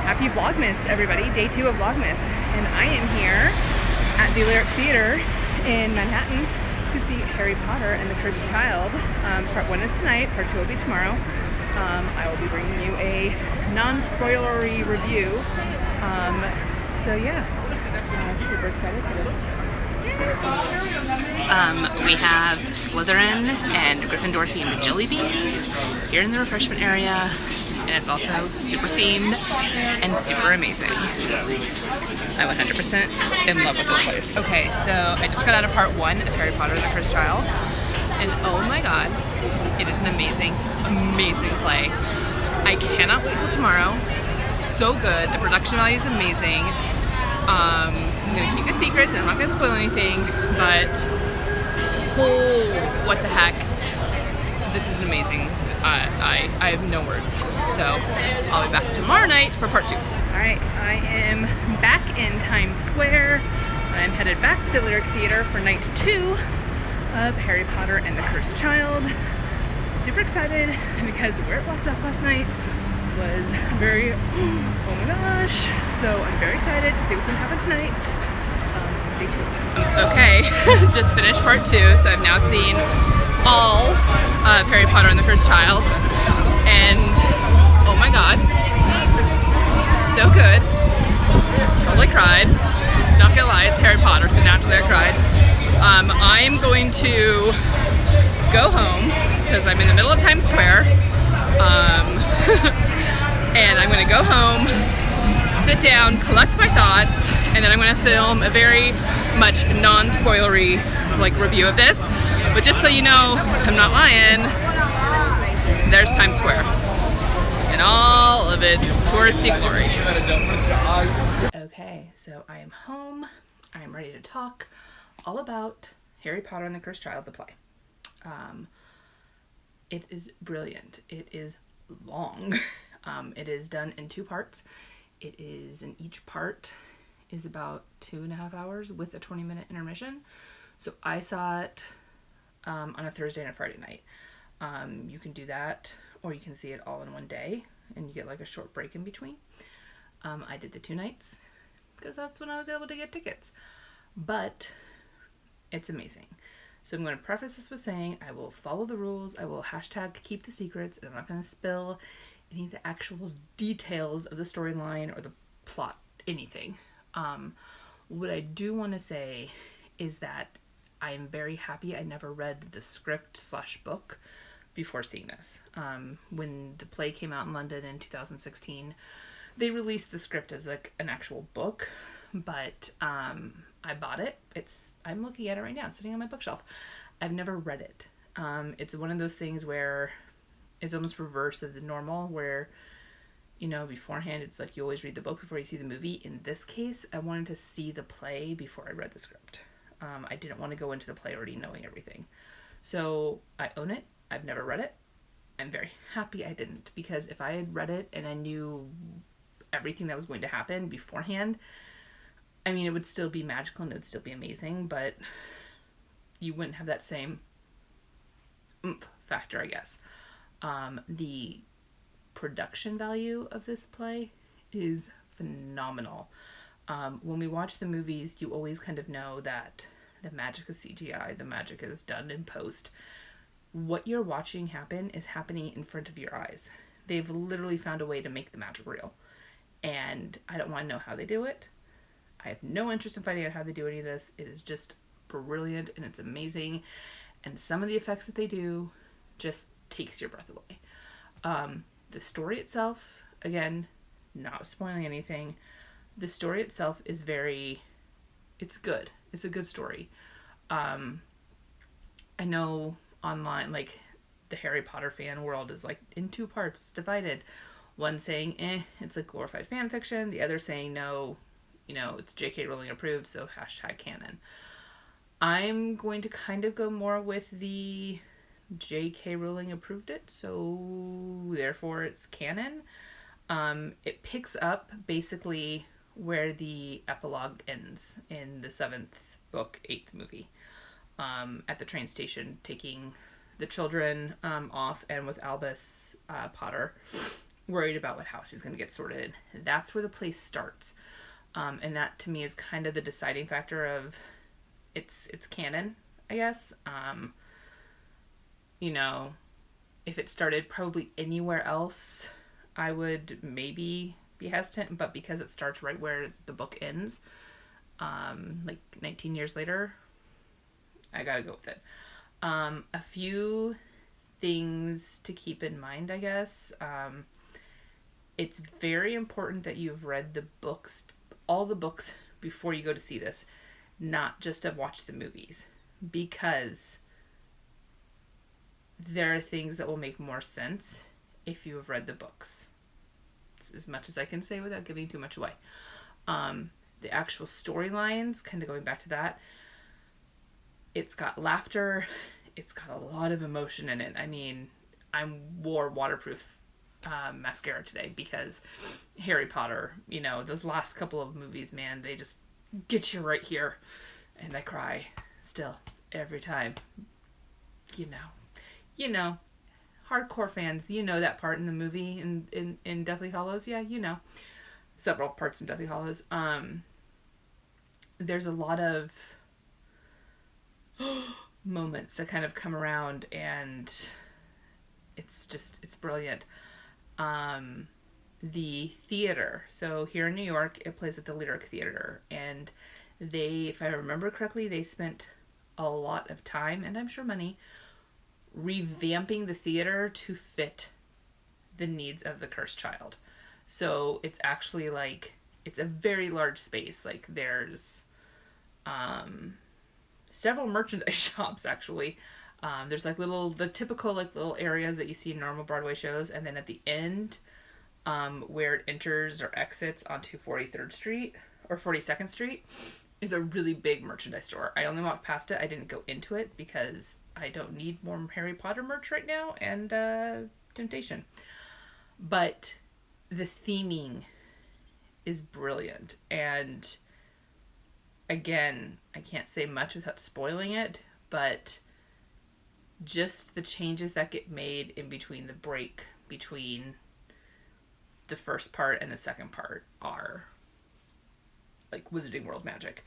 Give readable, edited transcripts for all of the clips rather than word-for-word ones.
Happy Vlogmas, everybody. Day 2 of Vlogmas. And I am here at the Lyric Theater in Manhattan to see Harry Potter and the Cursed Child. Part 1 is tonight, part 2 will be tomorrow. I will be bringing you a non-spoilery review. So yeah, I'm super excited for this. We have Slytherin and Gryffindor themed jelly beans here in the refreshment area, and it's also super themed and super amazing. I 100% am in love with this place. Okay, so I just got out of part 1 of Harry Potter and the Cursed Child, and oh my god, it is an amazing, amazing play. I cannot wait till tomorrow. So good. The production value is amazing. I'm gonna keep the secrets and I'm not gonna spoil anything, but oh, what the heck. This is amazing. I have no words. So I'll be back tomorrow night for part 2. Alright, I am back in Times Square. I'm headed back to the Lyric Theater for night 2 of Harry Potter and the Cursed Child. Super excited because where it left off last night was very, oh my gosh. So I'm very excited to see what's gonna happen tonight. Stay tuned. Okay, just finished part 2, so I've now seen all of Harry Potter and the Cursed Child, and oh my god, so good. Totally cried. Not gonna lie, it's Harry Potter, so naturally I cried. I'm going to go home because I'm in the middle of Times Square. And I'm gonna go home, sit down, collect my thoughts, and then I'm gonna film a very much non-spoilery review of this. But just so you know, I'm not lying, there's Times Square and all of its touristy glory. Okay, so I am home. I'm ready to talk all about Harry Potter and the Cursed Child, the play. It is brilliant. It is long. It is done in 2 parts. And each part is about 2.5 hours with a 20-minute intermission. So I saw it on a Thursday and a Friday night. You can do that, or you can see it all in one day, and you get a short break in between. I did the 2 nights because that's when I was able to get tickets. But it's amazing. So I'm going to preface this with saying I will follow the rules. I will hashtag keep the secrets, and I'm not going to spill any of the actual details of the storyline or the plot, anything. What I do want to say is that I'm very happy I never read the script/book before seeing this. When the play came out in London in 2016, they released the script as an actual book, but I bought it. I'm looking at it right now, sitting on my bookshelf. I've never read it. It's one of those things where it's almost reverse of the normal, where beforehand it's you always read the book before you see the movie. In this case, I wanted to see the play before I read the script. I didn't want to go into the play already knowing everything. So I own it. I've never read it. I'm very happy I didn't, because if I had read it and I knew everything that was going to happen beforehand, I mean, it would still be magical and it would still be amazing, but you wouldn't have that same oomph factor, I guess. The production value of this play is phenomenal. When we watch the movies, you always kind of know that the magic is CGI, the magic is done in post. What you're watching happen is happening in front of your eyes. They've literally found a way to make the magic real. And I don't want to know how they do it. I have no interest in finding out how they do any of this. It is just brilliant and it's amazing. And some of the effects that they do just takes your breath away. The story itself, again, not spoiling anything, the story itself is it's good. It's a good story. I know online, the Harry Potter fan world is in 2 parts, divided. One saying, it's glorified fan fiction. The other saying, no, it's J.K. Rowling approved, so hashtag canon. I'm going to kind of go more with the J.K. Rowling approved it, so therefore it's canon. It picks up basically where the epilogue ends in the 7th book, 8th movie. At the train station, taking the children off, and with Albus Potter worried about what house he's going to get sorted in. That's where the play starts. And that to me is kind of the deciding factor of it's canon, I guess. You know, if it started probably anywhere else, I would maybe be hesitant, but because it starts right where the book ends, like 19 years later, I gotta go with it. A few things to keep in mind, I guess. It's very important that you've read the books, all the books, before you go to see this, not just have watched the movies, because there are things that will make more sense if you have read the books. It's as much as I can say without giving too much away. The actual storylines, kind of going back to that, it's got laughter, it's got a lot of emotion in it. I mean, I wore waterproof mascara today because Harry Potter, you know, those last couple of movies, man, they just get you right here. And I cry still every time. You know, hardcore fans, you know that part in the movie in Deathly Hallows. Yeah, you know. Several parts in Deathly Hallows. There's a lot of moments that kind of come around, and it's brilliant. The theater. So here in New York, it plays at the Lyric Theater, and they, if I remember correctly, they spent a lot of time, and I'm sure money, revamping the theater to fit the needs of the cursed child. So it's actually like, it's a very large space. Like there's several merchandise shops actually. There's like the typical like little areas that you see in normal Broadway shows, and then at the end, where it enters or exits onto 43rd Street or 42nd Street, is a really big merchandise store. I only walked past it. I didn't go into it because I don't need more Harry Potter merch right now, and temptation. But the theming is brilliant, and again, I can't say much without spoiling it, but just the changes that get made in between the break between the first part and the second part are like Wizarding World magic.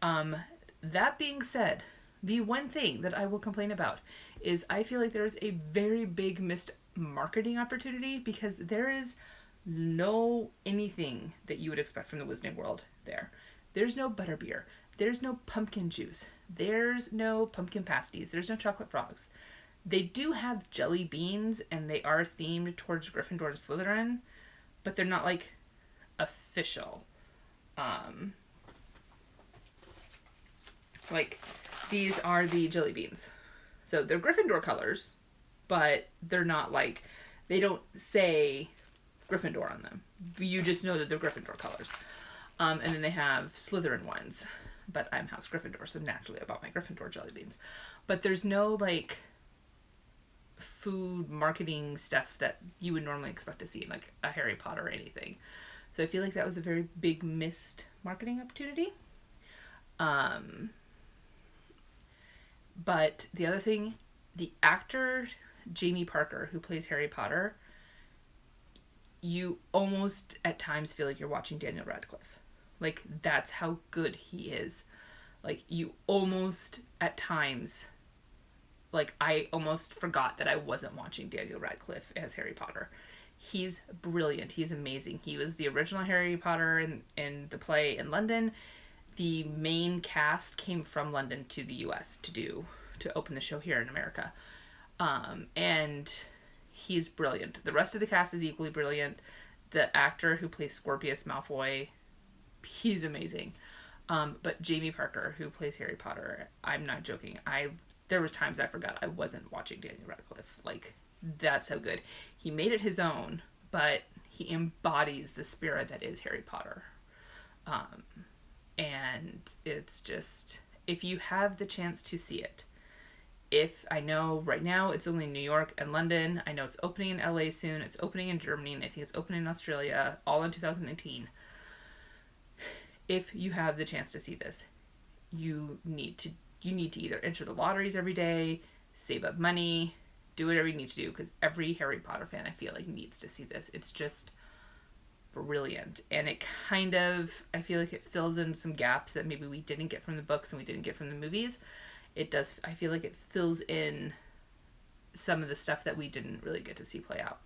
That being said, the one thing that I will complain about is I feel like there's a very big missed marketing opportunity, because there is no anything that you would expect from the Wizarding World there. There's no butterbeer. There's no pumpkin juice. There's no pumpkin pasties. There's no chocolate frogs. They do have jelly beans, and they are themed towards Gryffindor and Slytherin, but they're not like official. Like these are the jelly beans. So they're Gryffindor colors, but they're not like, they don't say Gryffindor on them. You just know that they're Gryffindor colors. And then they have Slytherin ones, but I'm House Gryffindor, so naturally I bought my Gryffindor jelly beans. But there's no like food marketing stuff that you would normally expect to see in like a Harry Potter or anything. So I feel like that was a very big missed marketing opportunity. But the other thing, the actor Jamie Parker, who plays Harry Potter, you almost at times feel like you're watching Daniel Radcliffe. Like, that's how good he is. Like, you almost at times, like, I almost forgot that I wasn't watching Daniel Radcliffe as Harry Potter. He's brilliant. He's amazing. He was the original Harry Potter in the play in London. The main cast came from London to the US to open the show here in America. And he's brilliant. The rest of the cast is equally brilliant. The actor who plays Scorpius Malfoy, he's amazing. But Jamie Parker, who plays Harry Potter, I'm not joking. There was times I forgot I wasn't watching Daniel Radcliffe. Like, that's how good. He made it his own, but he embodies the spirit that is Harry Potter. And it's just, if you have the chance to see it, I know right now it's only in New York and London. I know it's opening in LA soon. It's opening in Germany, and I think it's opening in Australia, all in 2019. If you have the chance to see this, you need to either enter the lotteries every day, save up money, do whatever you need to do, because every Harry Potter fan, I feel like, needs to see this. It's just brilliant, and it kind of, I feel like it fills in some gaps that maybe we didn't get from the books and we didn't get from the movies. It does, I feel like it fills in some of the stuff that we didn't really get to see play out.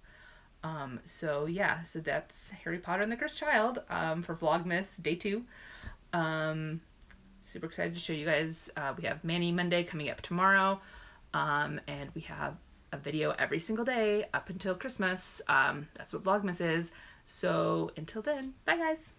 So yeah, so that's Harry Potter and the Cursed Child for Vlogmas Day 2. Super excited to show you guys. We have Manny Monday coming up tomorrow, and we have a video every single day up until Christmas. That's what Vlogmas is. So until then, bye guys.